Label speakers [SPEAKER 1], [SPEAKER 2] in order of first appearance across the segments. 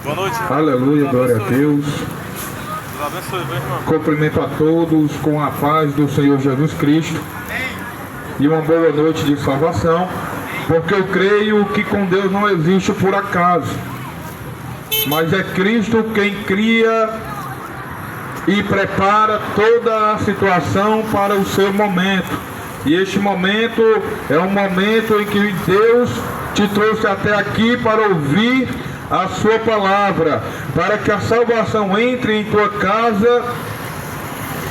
[SPEAKER 1] Boa noite.
[SPEAKER 2] Aleluia, glória a Deus.
[SPEAKER 1] Deus abençoe, meu irmão.
[SPEAKER 2] Cumprimento a todos com a paz do Senhor Jesus Cristo e uma boa noite de salvação, porque eu creio que com Deus não existe por acaso, mas é Cristo quem cria e prepara toda a situação para o seu momento. E este momento é um momento em que Deus te trouxe até aqui para ouvir a sua palavra, para que a salvação entre em tua casa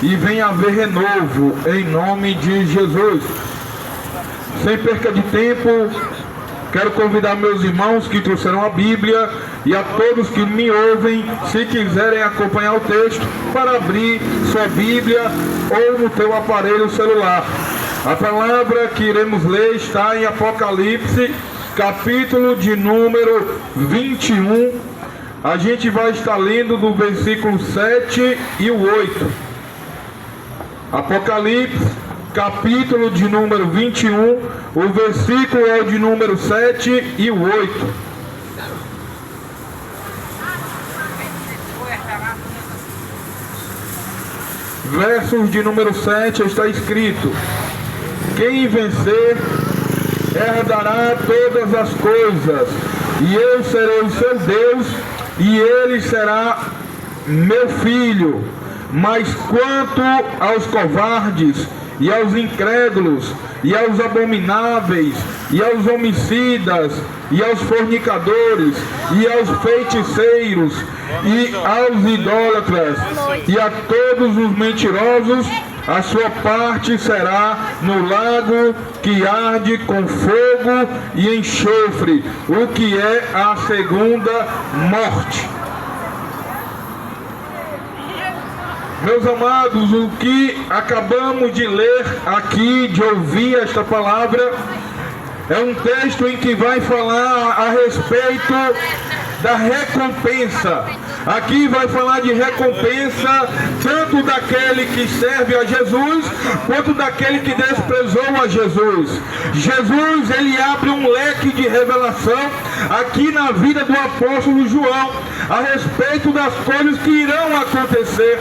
[SPEAKER 2] e venha haver renovo, em nome de Jesus. Sem perca de tempo, quero convidar meus irmãos que trouxeram a Bíblia e a todos que me ouvem, se quiserem acompanhar o texto, para abrir sua Bíblia ou no teu aparelho celular. A palavra que iremos ler está em Apocalipse, capítulo de número 21. A gente vai estar lendo do versículo 7 e o 8. Apocalipse, capítulo de número 21, o versículo é o de número 7 e o 8. Versos de número 7 está escrito: quem vencer herdará todas as coisas, e eu serei o seu Deus, e ele será meu filho. Mas quanto aos covardes, e aos incrédulos, e aos abomináveis, e aos homicidas, e aos fornicadores, e aos feiticeiros, e aos idólatras, e a todos os mentirosos, a sua parte será no lago que arde com fogo e enxofre, o que é a segunda morte. Meus amados, o que acabamos de ler aqui, de ouvir esta palavra, é um texto em que vai falar a respeito da recompensa. Aqui vai falar de recompensa tanto daquele que serve a Jesus, quanto daquele que desprezou a Jesus. Jesus, ele abre um leque de revelação aqui na vida do apóstolo João, a respeito das coisas que irão acontecer.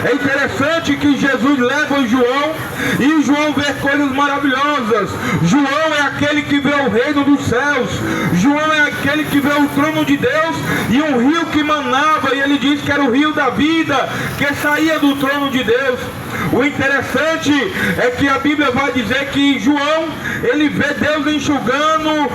[SPEAKER 2] É interessante que Jesus leva João, e João vê coisas maravilhosas. João é aquele que vê o reino dos céus. João é aquele que vê o trono de Deus e um rio que manava, e ele diz que era o rio da vida, que saía do trono de Deus. O interessante é que a Bíblia vai dizer que João, ele vê Deus enxugando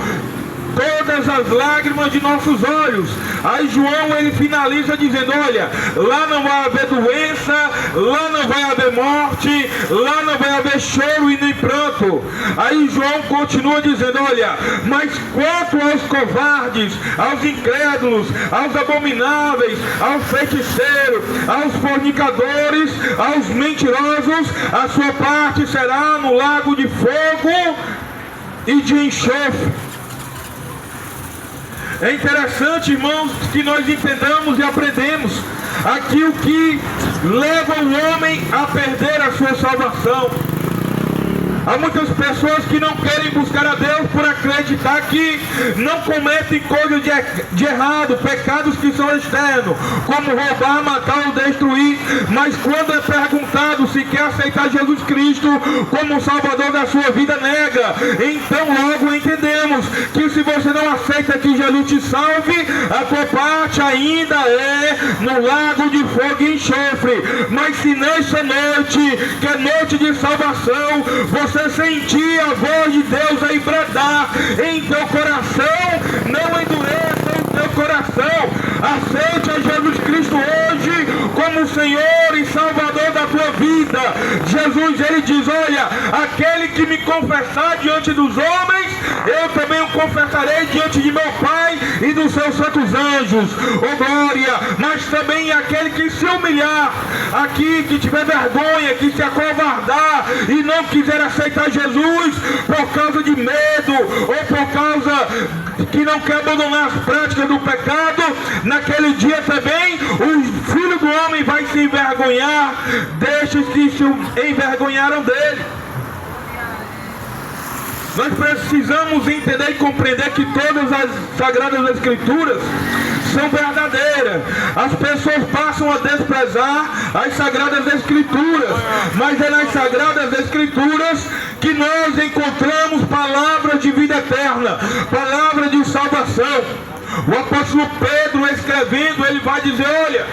[SPEAKER 2] todas as lágrimas de nossos olhos. Aí João, ele finaliza dizendo: olha, lá não vai haver doença, lá não vai haver morte, lá não vai haver choro e nem pranto. Aí João continua dizendo: olha, mas quanto aos covardes, aos incrédulos, aos abomináveis, aos feiticeiros, aos fornicadores, aos mentirosos, a sua parte será no lago de fogo e de enxofre. É interessante, irmãos, que nós entendamos e aprendemos aqui o que leva o homem a perder a sua salvação. Há muitas pessoas que não querem buscar a Deus por acreditar que não cometem coisas de errado, pecados que são externos, como roubar, matar ou destruir. Mas quando é perguntado se quer aceitar Jesus Cristo como o Salvador da sua vida, nega. Então logo entendemos que se você não aceita que Jesus te salve, a tua parte ainda é no lago de fogo e enxofre. Mas se nessa noite, que é noite de salvação, você sentir a voz de Deus aí bradar em teu coração, não endureça o teu coração. Aceite a Jesus Cristo hoje como Senhor e Salvador da tua vida. Jesus, ele diz: olha, aquele que me confessar diante dos homens, eu também o confessarei diante de meu Pai e dos seus santos anjos. Oh glória! Mas também aquele que se humilhar aqui, que tiver vergonha, que se acovardar e não quiser aceitar Jesus por causa de medo ou por causa que não quer abandonar as práticas do pecado, naquele dia também o Filho do Homem vai se envergonhar destes que se envergonharam dele. Nós precisamos entender e compreender que todas as Sagradas Escrituras convicção verdadeira. As pessoas passam a desprezar as Sagradas Escrituras, mas é nas Sagradas Escrituras que nós encontramos palavras de vida eterna, palavras de salvação. O apóstolo Pedro, escrevendo, ele vai dizer: olha,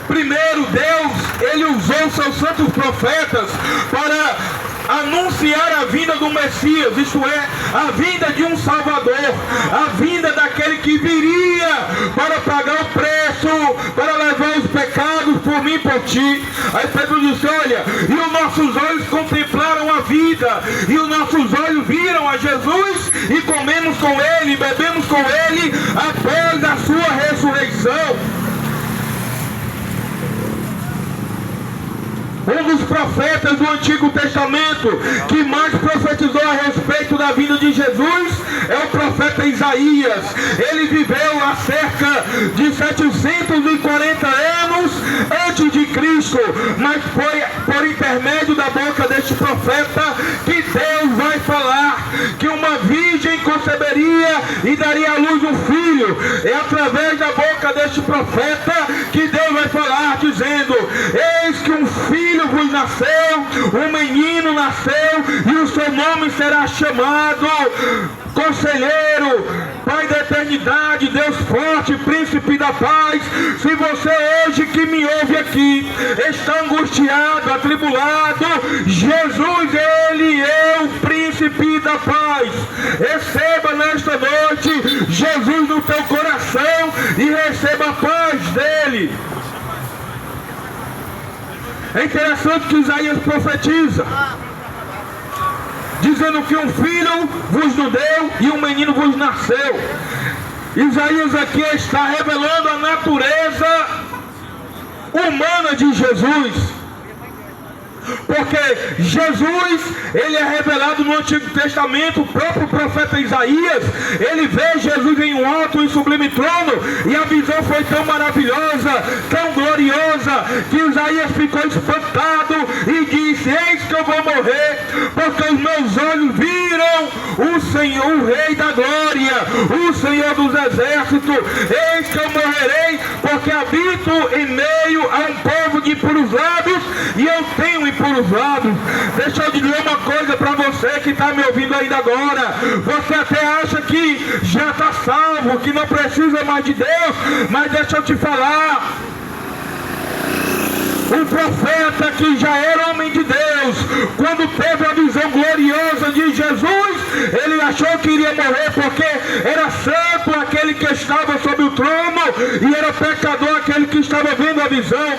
[SPEAKER 2] primeiro Deus, ele usou seus santos profetas para anunciar a vinda do Messias, isto é, a vinda de um Salvador, a vinda daquele que viria para pagar o preço, para levar os pecados por mim e por ti. Aí Pedro disse: olha, e os nossos olhos contemplaram a vida, e os nossos olhos viram a Jesus, e comemos com ele, e bebemos com ele após a sua ressurreição. Um dos profetas do Antigo Testamento que mais profetizou a respeito da vinda de Jesus é o profeta Isaías. Ele viveu há cerca de 740 anos antes de Cristo, mas foi por intermédio da boca deste profeta que Deus vai falar que uma virgem conceberia e daria à luz um filho. É através da boca deste profeta que Deus vai falar, dizendo: eis que um filho vos nasceu, um menino nasceu, e o seu nome será chamado Conselheiro, Pai da Eternidade, Deus Forte, Príncipe da Paz. Se você hoje que me ouve aqui está angustiado, atribulado, Jesus, Ele é o Príncipe da Paz. Receba nesta noite Jesus no teu coração e receba a paz dele. É interessante que Isaías profetiza, dizendo que um filho vos deu e um menino vos nasceu. Isaías aqui está revelando a natureza humana de Jesus. Porque Jesus, ele é revelado no Antigo Testamento. O próprio profeta Isaías, ele vê Jesus em um alto e sublime trono, e a visão foi tão maravilhosa, tão gloriosa, que Isaías ficou espantado e disse: eis que eu vou morrer, porque os meus olhos viram o Senhor, o Rei da Glória, o Senhor dos Exércitos. Eis que eu morrerei, porque habito em meio a um povo de impuros lábios, e eu tenho impuros lábios. Deixa eu dizer uma coisa para você que está me ouvindo ainda agora. Você até acha que já está salvo, que não precisa mais de Deus, mas deixa eu te falar. Um profeta que já era homem de Deus, quando teve a visão gloriosa de Jesus, ele achou que iria morrer, porque era santo aquele que estava sobre o trono e era pecador aquele que estava vendo a visão.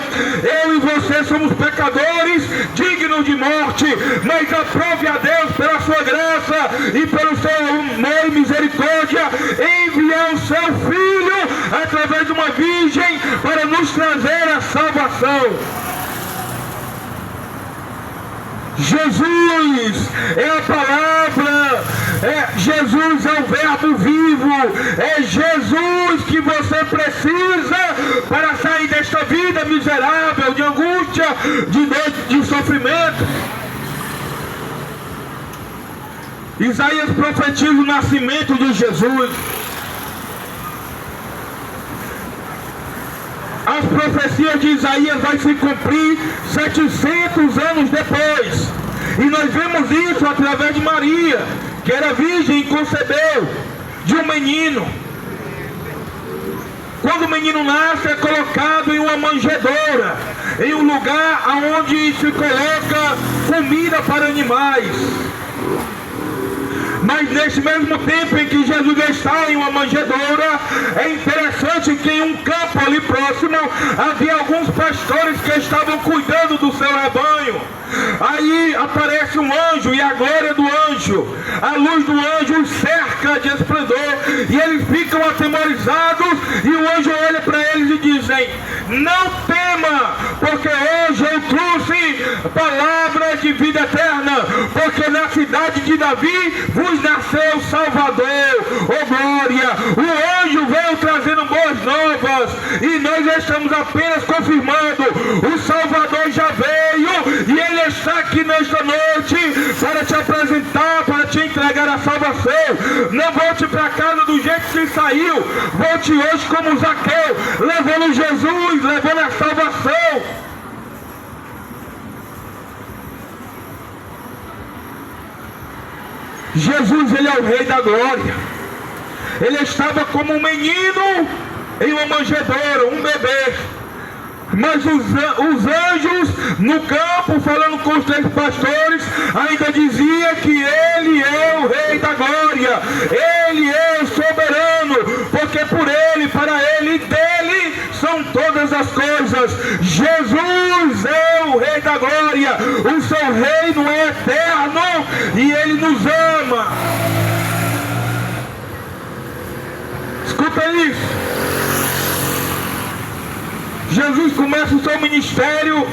[SPEAKER 2] Eu e você somos pecadores dignos de morte, mas aprove a Deus pela sua graça e pelo seu amor e misericórdia enviar o seu Filho através de uma virgem para nos trazer a salvação. Jesus é a palavra, Jesus é o verbo vivo, é Jesus que você precisa para sair desta vida miserável, de angústia, de dor, de sofrimento. Isaías profetiza o nascimento de Jesus. As profecias de Isaías vai se cumprir 700 anos depois. E nós vemos isso através de Maria, que era virgem e concebeu de um menino. Quando o menino nasce, é colocado em uma manjedoura, em um lugar onde se coloca comida para animais. Mas nesse mesmo tempo em que Jesus está em uma manjedoura, é interessante que em um campo ali próximo havia alguns pastores que estavam cuidando do seu rebanho. Aí aparece um anjo, e a glória do anjo, a luz do anjo os cerca de esplendor, e eles ficam atemorizados, e o anjo olha para eles e dizem: não tema, porque hoje eu trouxe palavras de vida eterna, porque na cidade de Davi vos nasceu Salvador, oh glória. O anjo veio trazendo boas novas, e nós já estamos apenas confirmando: o Salvador já veio, e ele está aqui nesta noite para te apresentar, para te entregar a salvação. nasceu. Não volte para casa do jeito que saiu. Volte hoje como Zaqueu, levando Jesus, levando a salvação. Jesus, ele é o Rei da Glória. Ele estava como um menino em uma manjedoura, um bebê. Mas os anjos no campo, falando com os 3 pastores, ainda dizia que ele é o Rei da Glória. Ele é o soberano, porque por ele, para ele e dele são todas as coisas. Jesus é o Rei da Glória. O seu reino é eterno e ele nos ama. Escuta isso. Jesus começa o seu ministério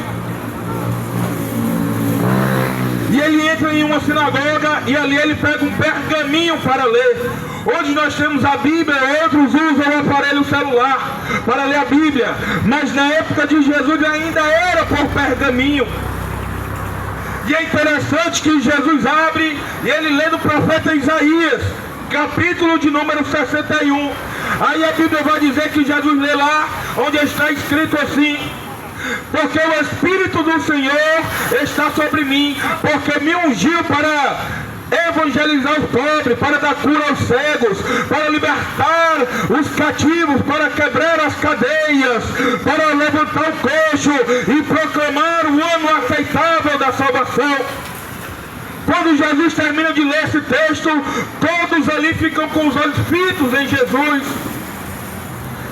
[SPEAKER 2] e ele entra em uma sinagoga e ali ele pega um pergaminho para ler. Hoje nós temos a Bíblia, outros usam o aparelho celular para ler a Bíblia, mas na época de Jesus ainda era por pergaminho. E é interessante que Jesus abre e ele lê no profeta Isaías, capítulo de número 61. Aí a Bíblia vai dizer que Jesus lê lá, onde está escrito assim: porque o Espírito do Senhor está sobre mim, porque me ungiu para evangelizar os pobres, para dar cura aos cegos, para libertar os cativos, para quebrar as cadeias, para levantar o coxo e proclamar o ano aceitável da salvação. Quando Jesus termina de ler esse texto, todos ali ficam com os olhos fitos em Jesus,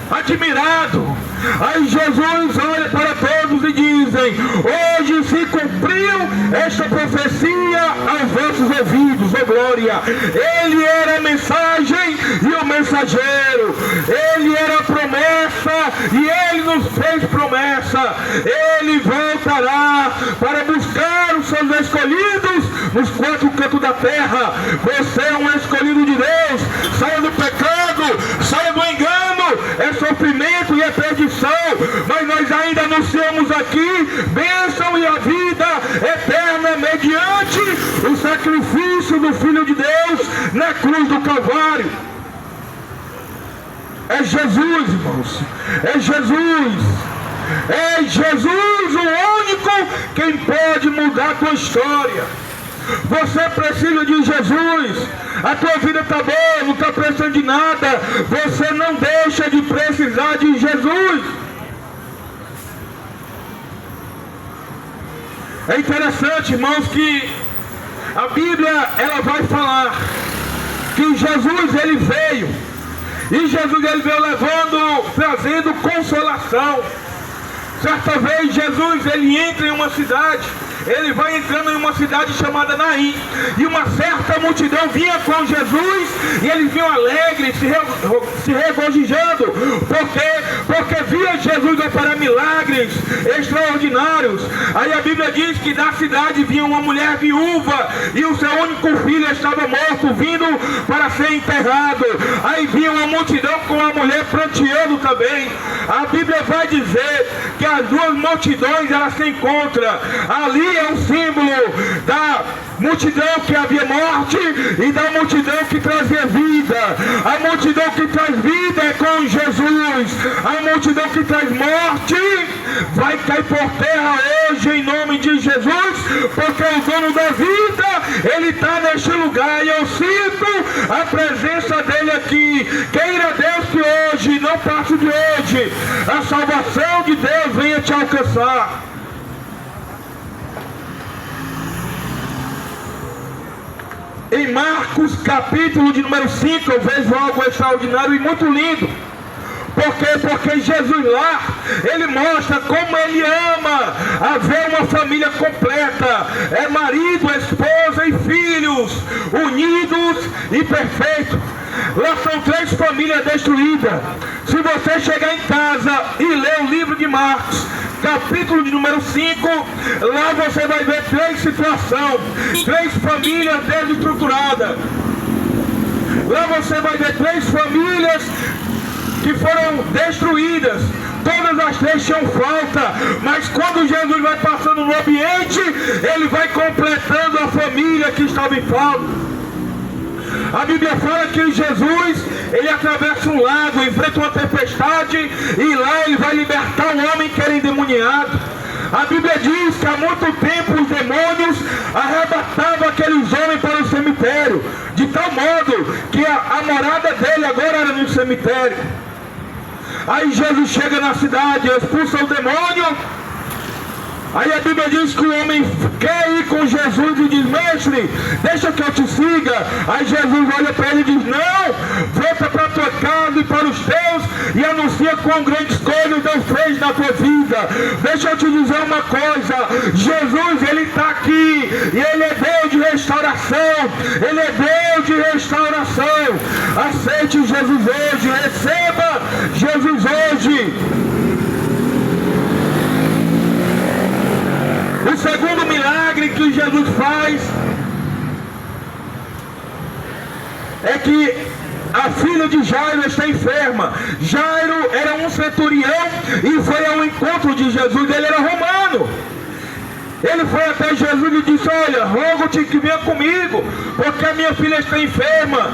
[SPEAKER 2] admirado. Aí Jesus olha para todos e dizem: hoje se cumpriu esta profecia aos vossos ouvidos, ó glória. Ele era a mensagem e o mensageiro. Ele era a promessa e ele nos fez promessa. Ele voltará para buscar os seus escolhidos nos 4 cantos da terra. Você é um escolhido de Deus. Saia do pecado, saia do engano, é sofrimento e é perdição. Mas nós ainda anunciamos aqui bênção e a vida eterna mediante o sacrifício do Filho de Deus na cruz do Calvário. É Jesus, irmãos. É Jesus. É Jesus o único quem pode mudar a tua história. Você precisa de Jesus. A tua vida está boa, não está precisando de nada. Você não deixa de precisar de Jesus. É interessante, irmãos, que a Bíblia ela vai falar que Jesus ele veio. E Jesus ele veio trazendo consolação. Certa vez Jesus ele entra em uma cidade. Ele vai entrando em uma cidade chamada Naim, e uma certa multidão vinha com Jesus, e eles vinham alegres, se regozijando, porque via Jesus operar milagres extraordinários. Aí a Bíblia diz que da cidade vinha uma mulher viúva, e o seu único filho estava morto, vindo para ser enterrado. Aí vinha uma multidão com a mulher pranteando também. A Bíblia vai dizer que as duas multidões elas se encontram. Ali é um símbolo da multidão que havia morte e da multidão que trazia vida. A multidão que traz vida é com Jesus. A multidão que traz morte vai cair por terra hoje em nome de Jesus, porque o dono da vida ele está neste lugar e eu sinto a presença dele aqui. Queira Deus que hoje, não passe de hoje, a salvação de Deus venha te alcançar. Em Marcos capítulo de número 5 eu vejo algo extraordinário e muito lindo. Por quê? Porque Jesus lá, ele mostra como ele ama haver uma família completa. É marido, esposa e filhos, unidos e perfeitos. Lá são 3 famílias destruídas. Se você chegar em casa e ler o livro de Marcos, capítulo de número 5, lá você vai ver 3 situações, 3 famílias desestruturadas. Lá você vai ver 3 famílias que foram destruídas. Todas as 3 tinham falta, mas quando Jesus vai passando no ambiente, ele vai completando a família que estava em falta. A Bíblia fala que Jesus, ele atravessa um lago, enfrenta uma tempestade, e lá ele vai libertar um homem que era endemoniado. A Bíblia diz que há muito tempo os demônios arrebatavam aqueles homens para o cemitério, de tal modo que a morada dele agora era no cemitério. Aí Jesus chega na cidade, expulsa o demônio. Aí a Bíblia diz que o homem quer ir com Jesus e diz: mestre, deixa que eu te siga. Aí Jesus olha para ele e diz: não, volta para a tua casa e para os teus e anuncia quão grandes coisas Deus fez na tua vida. Deixa eu te dizer uma coisa: Jesus, ele está aqui e ele é Deus de restauração. Ele é Deus de restauração. Aceite Jesus hoje, receba Jesus hoje. O segundo milagre que Jesus faz é que a filha de Jairo está enferma. Jairo era um centurião e foi ao encontro de Jesus. Ele era romano. Ele foi até Jesus e disse: olha, rogo-te que venha comigo, porque a minha filha está enferma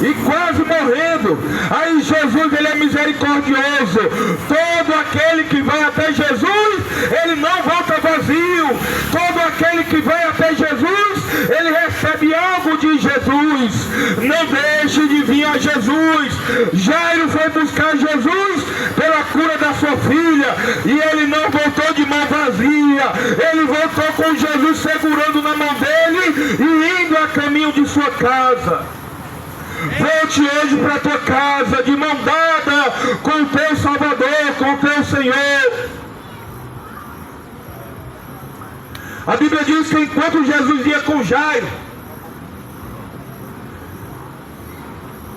[SPEAKER 2] e quase morrendo. Aí Jesus, ele é misericordioso. Todo aquele que vai até Jesus, ele não volta vazio. Todo aquele que vai até Jesus, ele recebe algo de Jesus. Não deixe de vir a Jesus. Jairo foi buscar Jesus pela cura da sua filha, e ele não voltou de mão vazia. Ele voltou com Jesus segurando na mão dele e indo a caminho de sua casa. Volte hoje para a tua casa de mão dada com o teu Salvador, com o teu Senhor. A Bíblia diz que enquanto Jesus ia com Jairo,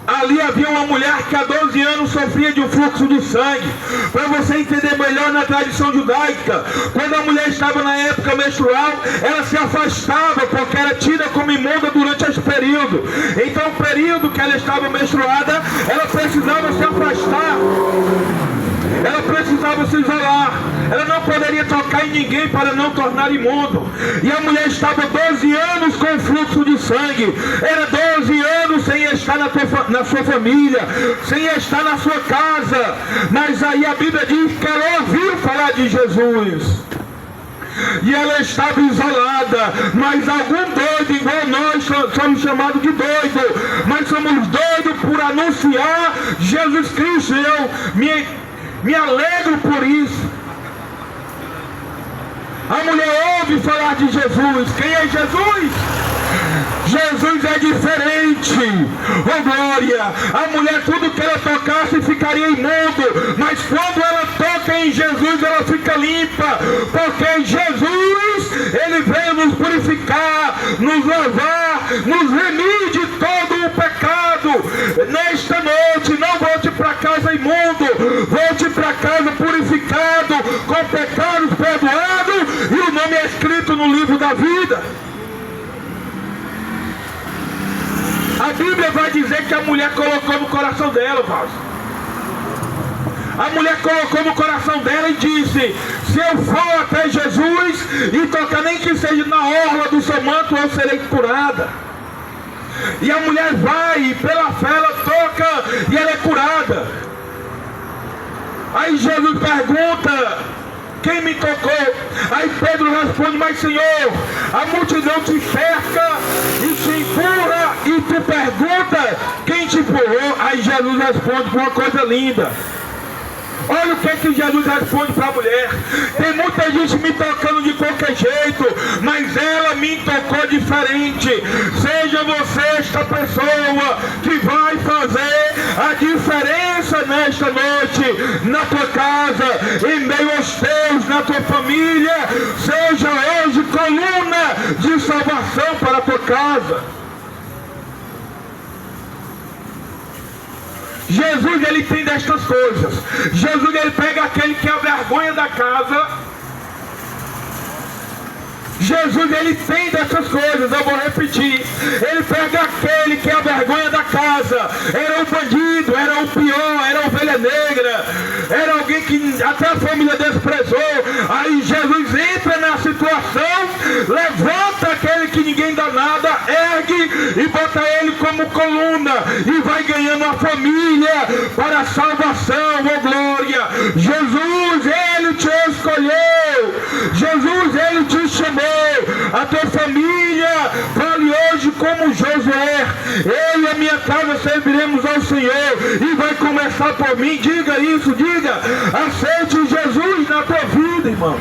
[SPEAKER 2] ali havia uma mulher que há 12 anos sofria de um fluxo de sangue. Para você entender melhor, na tradição judaica, quando a mulher estava na época menstrual, ela se afastava porque era tida como imunda durante esse período. Então, o período que ela estava menstruada, ela precisava se afastar. Ela precisava se isolar. Ela não poderia tocar em ninguém para não tornar imundo. E a mulher estava 12 anos com fluxo de sangue. Era 12 anos sem estar na sua família, sem estar na sua casa. Mas aí a Bíblia diz que ela ouviu falar de Jesus. E ela estava isolada. Mas algum doido, igual nós, somos chamados de doido. Mas somos doidos por anunciar Jesus Cristo. Eu me alegro por isso. A mulher ouve falar de Jesus. Quem é Jesus? Jesus é diferente. Oh glória! A mulher, tudo que ela tocasse ficaria imundo, mas quando ela toca em Jesus, ela fica limpa, porque Jesus, ele veio nos purificar, nos lavar, nos remir de todo o pecado. Nesta noite, não volte para casa imundo, volte para casa purificado, com pecados perdoados e o nome é escrito no livro da vida. A Bíblia vai dizer que a mulher colocou no coração dela, vaso. A mulher colocou no coração dela e disse: se eu for até Jesus e tocar nem que seja na orla do seu manto, eu serei curada. E a mulher vai e pela fé ela toca e ela é curada. Aí Jesus pergunta: quem me tocou? Aí Pedro responde: mas Senhor, a multidão te cerca e te empurra e tu pergunta quem te empurrou. Aí Jesus responde com uma coisa linda. Olha o que Jesus responde para a mulher: tem muita gente me tocando de qualquer jeito, mas ela me tocou diferente. Seja você esta pessoa que vai fazer a diferença nesta noite, na tua casa, em meio aos teus, na tua família. Seja hoje coluna de salvação para a tua casa. Jesus, ele tem destas coisas. Jesus, ele pega aquele que é a vergonha da casa. Jesus, ele tem dessas coisas. Eu vou repetir. Ele pega aquele que é a vergonha da casa. Era um bandido, era o pior, era a ovelha negra, era alguém que até a família desprezou. Aí Jesus entra na situação, levanta aquele que ninguém dá nada, ergue e bota ele como coluna, e vai ganhando a família para a salvação, oh glória. Jesus, ele te escolheu, Jesus, ele te chamou. A tua família, fale hoje como Josué: eu e a minha casa serviremos ao Senhor, e vai começar por mim. Diga isso, diga, aceite Jesus na tua vida, irmão.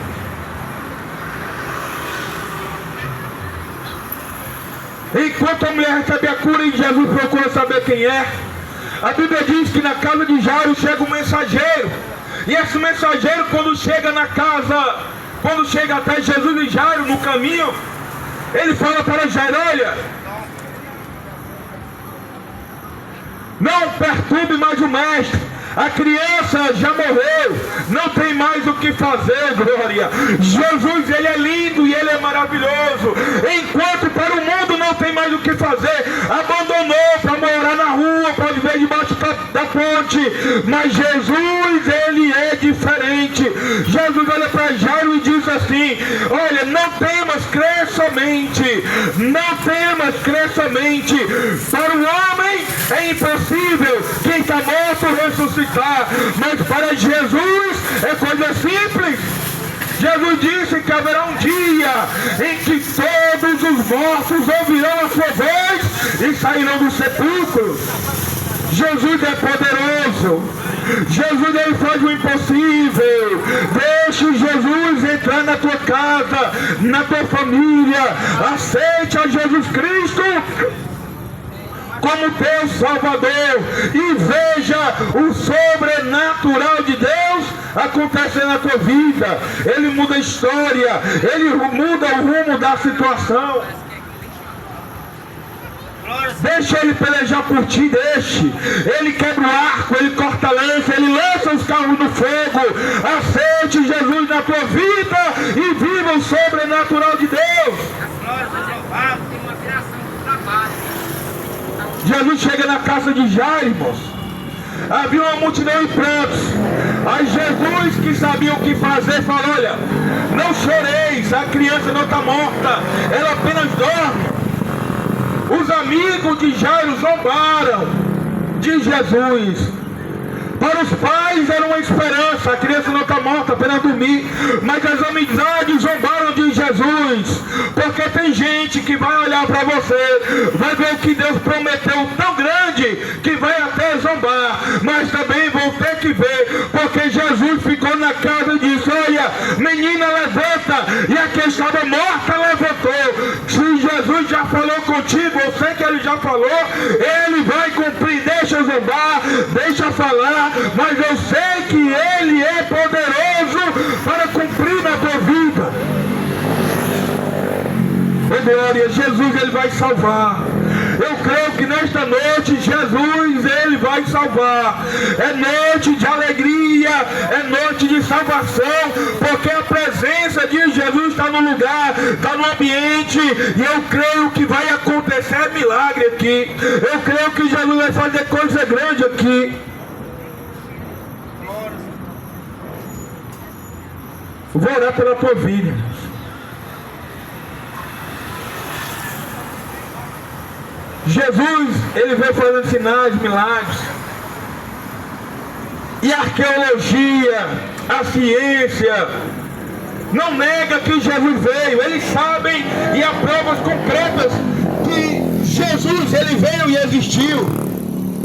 [SPEAKER 2] Enquanto a mulher recebe a cura e Jesus procura saber quem é, a Bíblia diz que na casa de Jairo chega um mensageiro. E esse mensageiro, quando chega na casa, quando chega até Jesus e Jairo no caminho, ele fala para Jairo: olha, não perturbe mais o mestre, a criança já morreu, não tem mais o que fazer, glória. Jesus, ele é lindo e ele é maravilhoso. Enquanto para o mundo não tem mais o que fazer, abandonou para morar na rua, para viver debaixo da ponte. Mas Jesus, ele é diferente. Jesus olha para Jairo e diz assim: olha, não temas, crê somente. Não temas, crê somente. Para o homem é impossível, quem está morto ressuscitar. Mas para Jesus é coisa simples. Jesus disse que haverá um dia em que todos os mortos ouvirão a sua voz e sairão do sepulcro. Jesus é poderoso. Jesus, ele faz o impossível. Deixe Jesus entrar na tua casa, na tua família. Aceite a Jesus Cristo como teu Salvador, e veja o sobrenatural de Deus acontecer na tua vida. Ele muda a história, ele muda o rumo da situação. Deixa ele pelejar por ti, deixe. Ele quebra o arco, ele corta a lança, ele lança os carros no fogo. Aceite Jesus na tua vida e viva o sobrenatural de Deus. Jesus chega na casa de Jairo, irmãos. Havia uma multidão em prantos. Aí Jesus, que sabia o que fazer, falou: olha, não choreis, a criança não está morta, ela apenas dorme. Os amigos de Jairo zombaram de Jesus. Para os pais era uma esperança, a criança não está morta, apenas dormir. Mas as amizades zombaram de Jesus, porque tem gente que vai olhar para você, vai ver o que Deus prometeu tão grande, que vai até zombar. Mas também vão ter que ver, porque Jesus ficou na casa e disse: olha, menina, levanta. E a que estava morta levantou. Se Jesus já falou contigo, eu sei que ele já falou, ele vai cumprir. Deixa zombar, deixa falar, mas eu sei que ele é poderoso para cumprir na tua vida. Oh glória, Jesus, ele vai salvar. Eu creio que nesta noite Jesus, ele vai salvar. É noite de alegria, é noite de salvação, porque a presença de Jesus está no lugar, está no ambiente, e eu creio que vai acontecer milagre aqui. Eu creio que Jesus vai fazer coisa grande aqui. Vou orar pela tua vida. Jesus, ele veio fazendo sinais, milagres. E a arqueologia, a ciência, não nega que Jesus veio. Eles sabem, e há provas concretas que Jesus, ele veio e existiu.